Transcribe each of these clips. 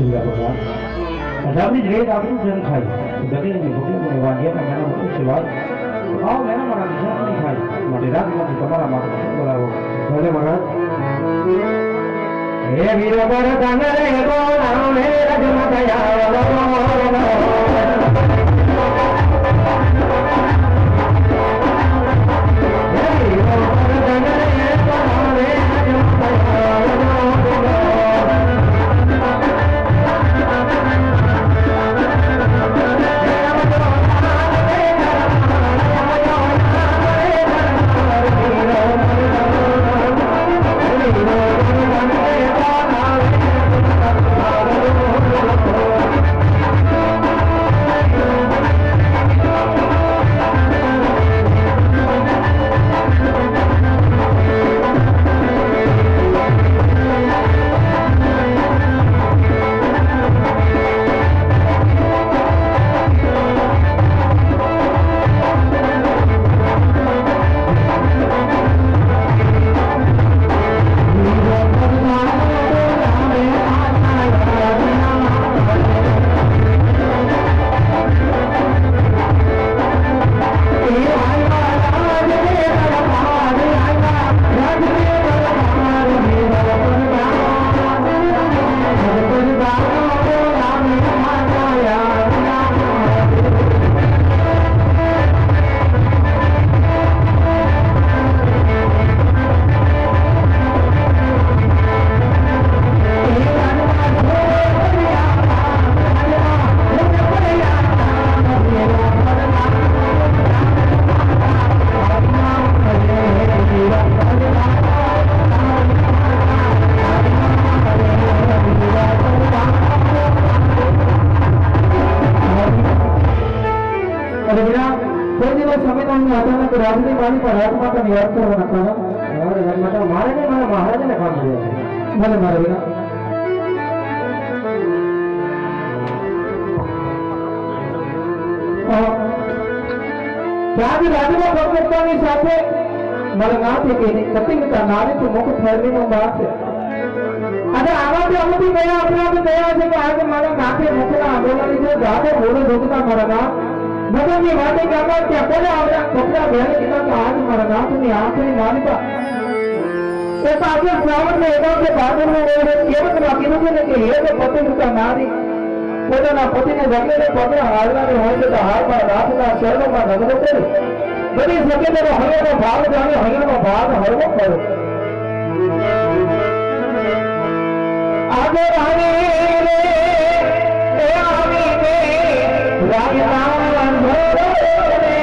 हीरा भगवान अजाबनी रेत आपको जन खाई दक्षिण में भूखे को वादिया का मैंने उसके सिवाय आओ मैंने मारा जन नहीं खाई मारे रात में तुम्हारा मारा बोला वो बोले महाराज हे वीरो पर दानरे को नाम ले रजमत यावलो राजनी पानी पर हाथ माता निवास करवाना था हमारे घर माता मारे ने मारा महाराज ने काम किया भले मारे बिना राज राजमा भगवतानी સાથે મલનાથે કે કતિંગતા નારી તો મુખ ફેરવીનો વાત છે અને આવાથી અમથી ગયા આપણે આપણે ગયા છે કે આજે મારા કાકે મુખના બોલાવી છે જાતે બોલે જોગતા મારા ના ભગવાનની વાતે ગામા ત્યાં કોને આવડા કપડા ભેરે કીધા તો આજ મારા નાથની આંખની માનતા એ તો આજે શ્રાવણ ને એવા કે ભાગનું કેવતમાં કીધું છે ને કે હે તો પતિંગતા નારી પોતાના પતિને જગલે પગલા હાલનારી હોય તો હાલમાં નાથના શરણોમાં નગરો કરી બધી શક્યતાનો હરિયાનો ભાગ જાણે હરિયાનો ભાગ હરવો કરો આગળ આવે રે એ આવીને રાજનામ ભરો રે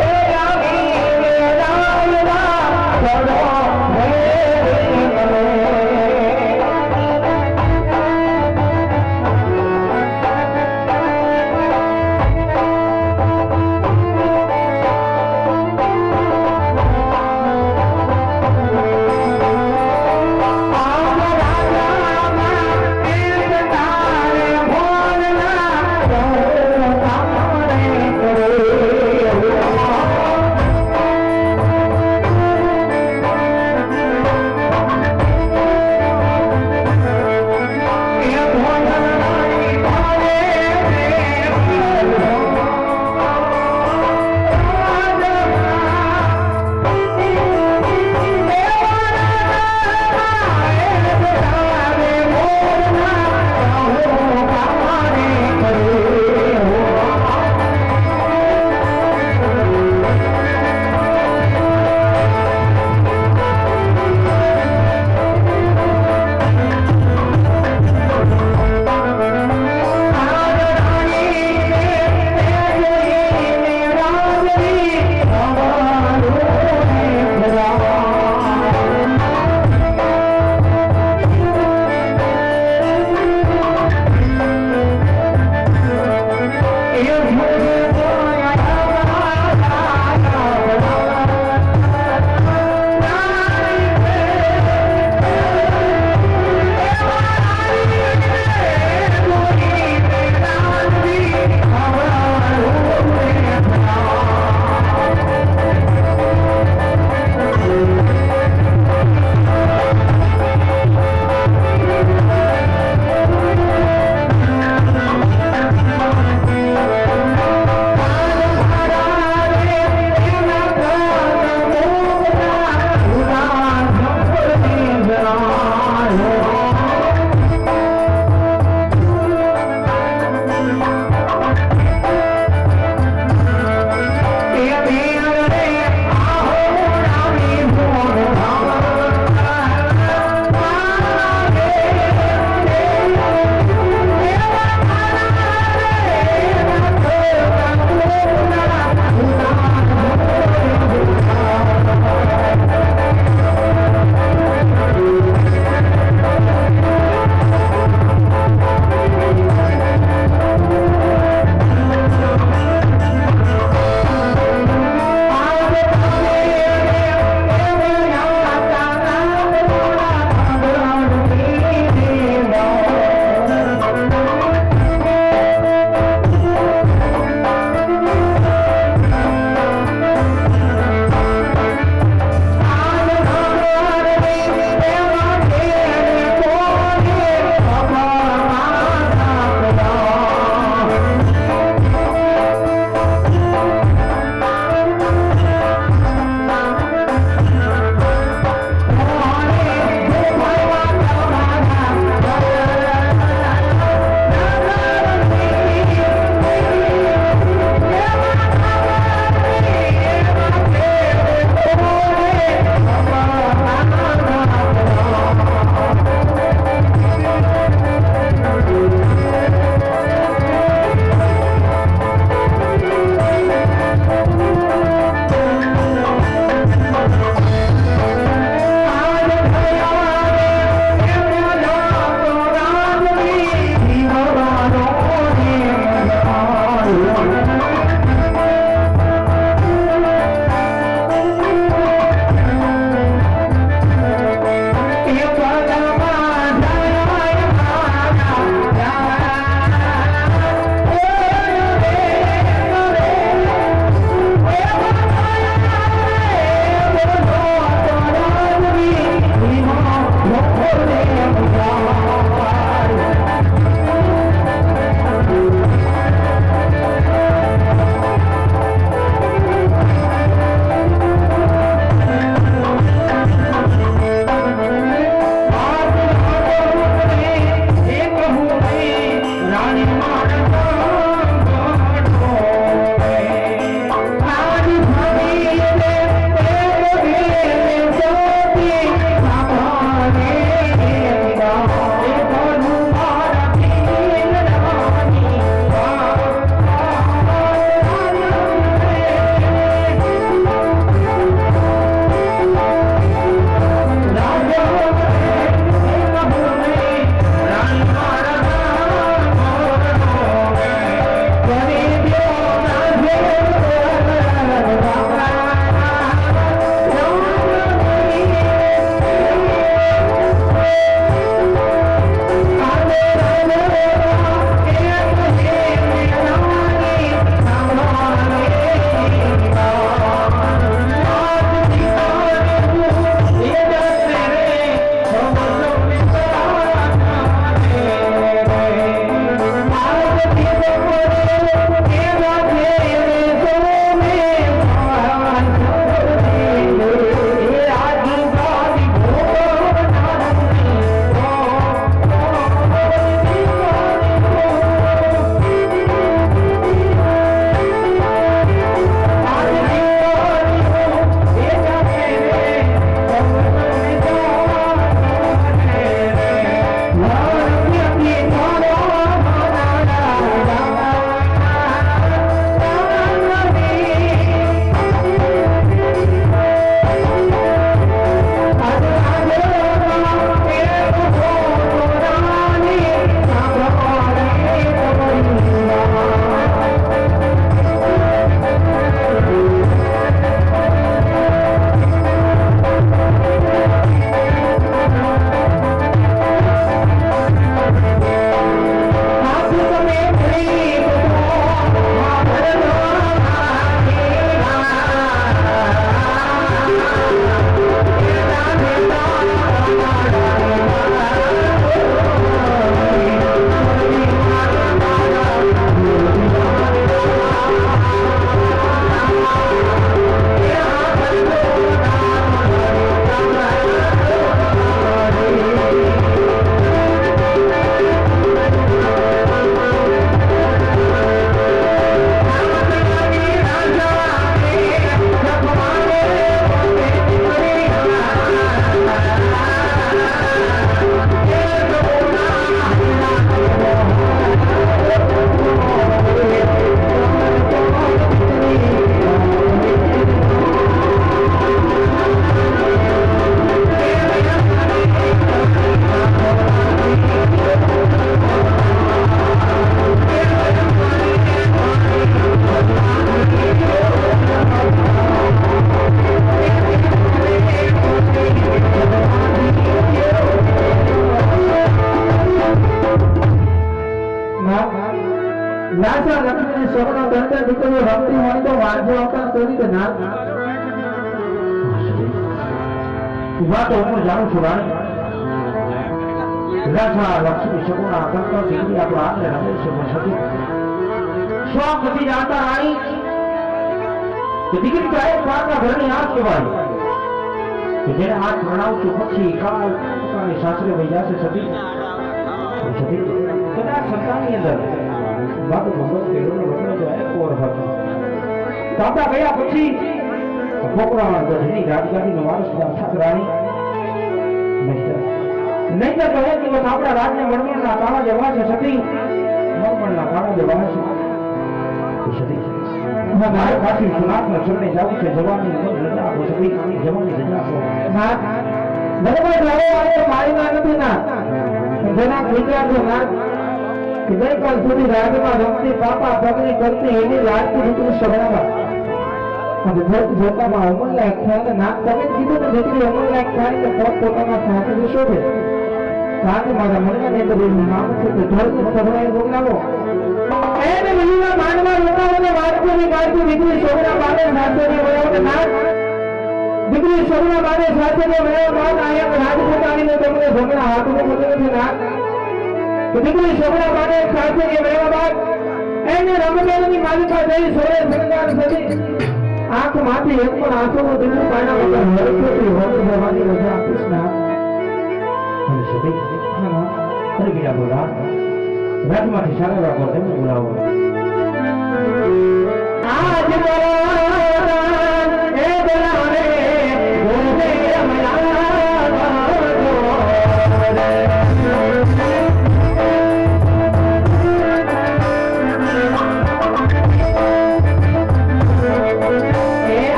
Yeah. જો રમતી હોય તો વાંચો આવતા તો રીતે ના વાત હું જાણું છું રાણી રાજા લક્ષ્મી શકુના કરતા દીકરી આપણો આંગણે રમે છે પણ સતી શોખ નથી જાણતા રાણી કે દીકરી તો એક પાકા ઘરની હાથ કહેવાય કે જેને હાથ પ્રણાવશું પછી કાળ પોતાની સાસરે વહી જશે સતી સતી કદાચ સંતાનની અંદર બાબુ ભગવત કેળવનો રમણો જો એક ઓર હતો તાતા ગયા પછી છોકરામાં ગઢની રાજગાદીનો વારસદાર થાક રાણી નહીં તો કહે કે બસ આપણા રાજને મણમણના તાળા જવા છે સતી મણમણના તાળા જવા છે સતી મારે પાછી સુનાથના ચરણે જવું છે જવાની રજા આપો સતી જવાની રજા આપો ના બરાબર જાઓ આવે મારી ના નથી ના જેના વિચારજો ના કે ગઈકાલ સુધી રાજમાં રમતી પાપા પગની કરતી એની રાજની દીકરી સગડામાં અને જોતામાં અમલ લાયક થયા ના તમે કીધું ને દીકરી અમલ લાયક થાય તો પોત પોતાના સાથે શોધે કારણ મારા મનમાં ને બધું નામ છે કે ધર્મ સગડાએ બોલાવો એને મહિના માનવા લોકોને વાર્તાની ગાડી દીકરી સગડા બારે સાથે વયો ના દીકરી સગડા બારે સાથે વયો ના આયા રાજપૂતાણીને તમને જમણા હાથમાં બોલે છે ના તો દીકરી સગડા બારે સાથે વયો બાદ એને રમતની માલિકા જઈ સોરે સંગાર સદી આંખ માંથી એક પણ આંસુનો દિલનું પાણા વગર હરખેથી હોતી જવાની રજા આપીશ ના અને સદી અરે બીજા બોલા રાજમાંથી સારા રાખો તેમને બોલાવો આજ એ બોલાવે બોલે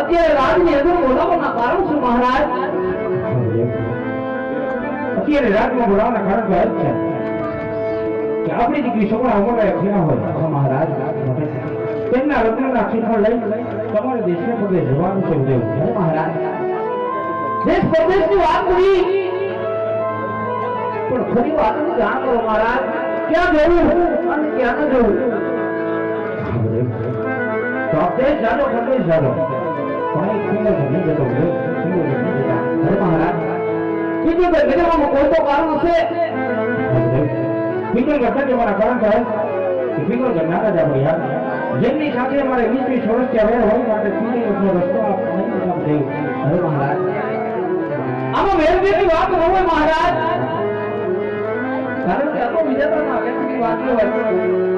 અત્યારે રાજની અંદર બોલાવવાના કારણ શું મહારાજ અત્યારે રાજમાં બોલાવવાના કારણ તો જ છે કે આપણી દીકરી છોકરા ઉમરે થયા હોય મહારાજ તેમના રત્નના શિખર લઈ તમારે દેશને પગે જવાનું છે ઉદય મહારાજ દેશ પ્રદેશની વાત કરી પણ ખરી વાત જાણ કરો મહારાજ ક્યાં જવું અને ક્યાં ન જવું તો આપણે જાણો પ્રદેશ જાણો પણ એક નહીં જતો મહારાજ બીજું તો વિદેશમાં કોઈ તો કારણ હશે બીજું ઘટના કે મારા કારણ થાય કે બીજું ઘટના જ આપણે યાર જેમની સાથે અમારે 20 વર્ષથી આવ્યા હોય માટે પીને રસ્તો આપણે થયું અરે મહારાજ આમાં વેરવેરની વાત ન હોય મહારાજ કારણ કે આ તો વિજેતાના વ્યક્તિની વાત ન હોય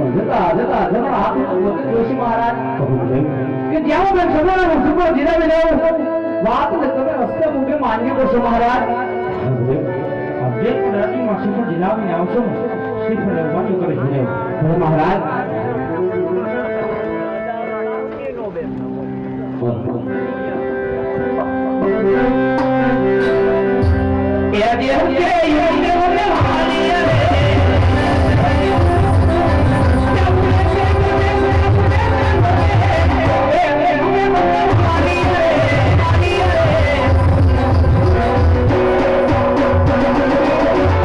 જતા હાથ પોતે જોશી મહારાજ કે જ્યાં મેં સગડાનો સુપર જીરાવી લેવું વાત ને તમે રસ્તે મૂકે માન્ય કરશો મહારાજ જે રાતીમાં સુપર જીરાવીને આવશો શ્રીફળ માન્ય કરે છે મહારાજ કે દેવ કે યુને મને